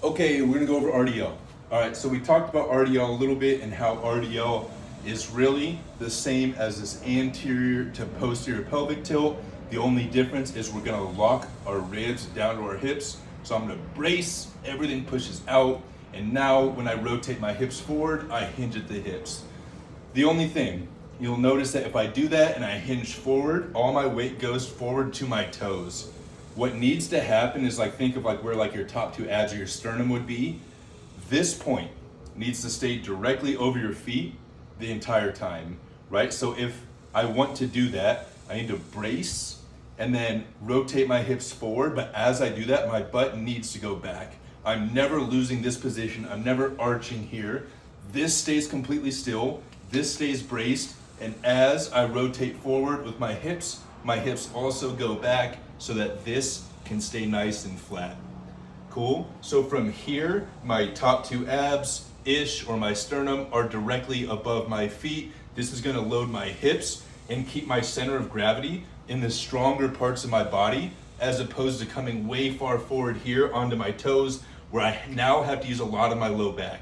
Okay, we're gonna go over RDL. All right, so we talked about RDL a little bit and how RDL is really the same as this anterior to posterior pelvic tilt. The only difference is we're gonna lock our ribs down to our hips. So I'm gonna brace, everything pushes out, and now when I rotate my hips forward, I hinge at the hips. The only thing, you'll notice that if I do that and I hinge forward, all my weight goes forward to my toes. What needs to happen is think of where your top two abs of your sternum would be. This point needs to stay directly over your feet the entire time, right? So if I want to do that, I need to brace and then rotate my hips forward, but as I do that, my butt needs to go back. I'm never losing this position. I'm never arching here. This stays completely still. This stays braced. And as I rotate forward with my hips also go back so that this can stay nice and flat. Cool? So from here, my top two abs-ish or my sternum are directly above my feet. This is gonna load my hips and keep my center of gravity in the stronger parts of my body, as opposed to coming way far forward here onto my toes, where I now have to use a lot of my low back.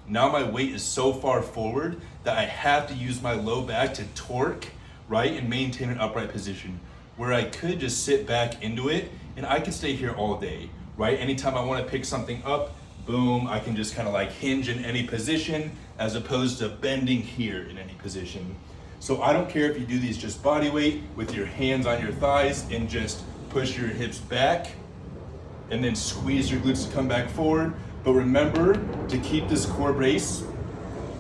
Now my weight is so far forward that I have to use my low back to torque, right, and maintain an upright position, where I could just sit back into it and I could stay here all day, right? Anytime I want to pick something up, boom, I can just kind of hinge in any position as opposed to bending here in any position. So I don't care if you do these just body weight with your hands on your thighs and just push your hips back and then squeeze your glutes to come back forward. But remember to keep this core brace,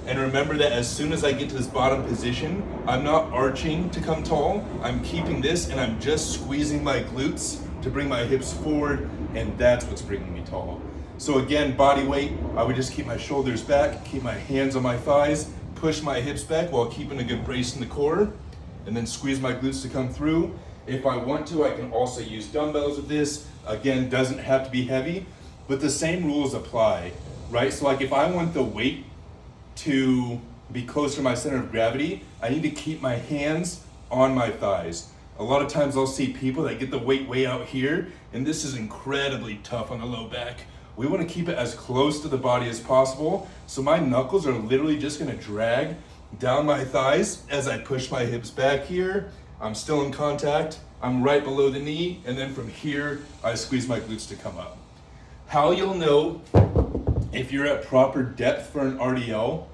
and remember that as soon as I get to this bottom position, I'm not arching to come tall. I'm keeping this and I'm just squeezing my glutes to bring my hips forward, and that's what's bringing me tall. So again, body weight, I would just keep my shoulders back, keep my hands on my thighs, push my hips back while keeping a good brace in the core, and then squeeze my glutes to come through. If I want to, I can also use dumbbells with this. Again, doesn't have to be heavy, but the same rules apply, right? So if I want the weight to be closer to my center of gravity, I need to keep my hands on my thighs. A lot of times I'll see people that get the weight way out here, and this is incredibly tough on the low back. We want to keep it as close to the body as possible, so my knuckles are literally just going to drag down my thighs as I push my hips back here. I'm still in contact, I'm right below the knee, and then from here, I squeeze my glutes to come up. How you'll know if you're at proper depth for an RDL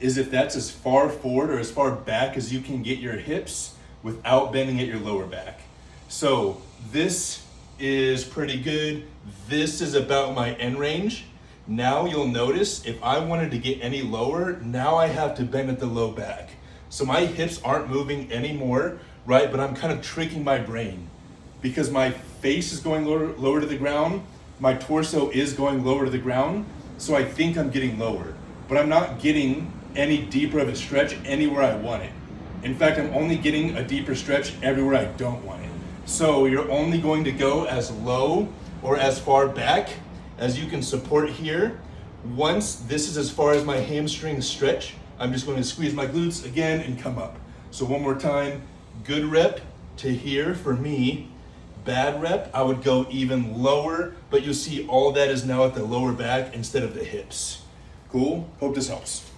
is if that's as far forward or as far back as you can get your hips without bending at your lower back. So this is pretty good. This is about my end range. Now you'll notice if I wanted to get any lower, now I have to bend at the low back. So my hips aren't moving anymore, right? But I'm kind of tricking my brain because my face is going lower to the ground. My torso is going lower to the ground. So I think I'm getting lower, but I'm not getting any deeper of a stretch anywhere I want it. In fact, I'm only getting a deeper stretch everywhere I don't want it. So you're only going to go as low or as far back as you can support here. Once this is as far as my hamstrings stretch, I'm just going to squeeze my glutes again and come up. So one more time, good rep to here for me. Bad rep, I would go even lower, but you'll see all that is now at the lower back instead of the hips. Cool? Hope this helps.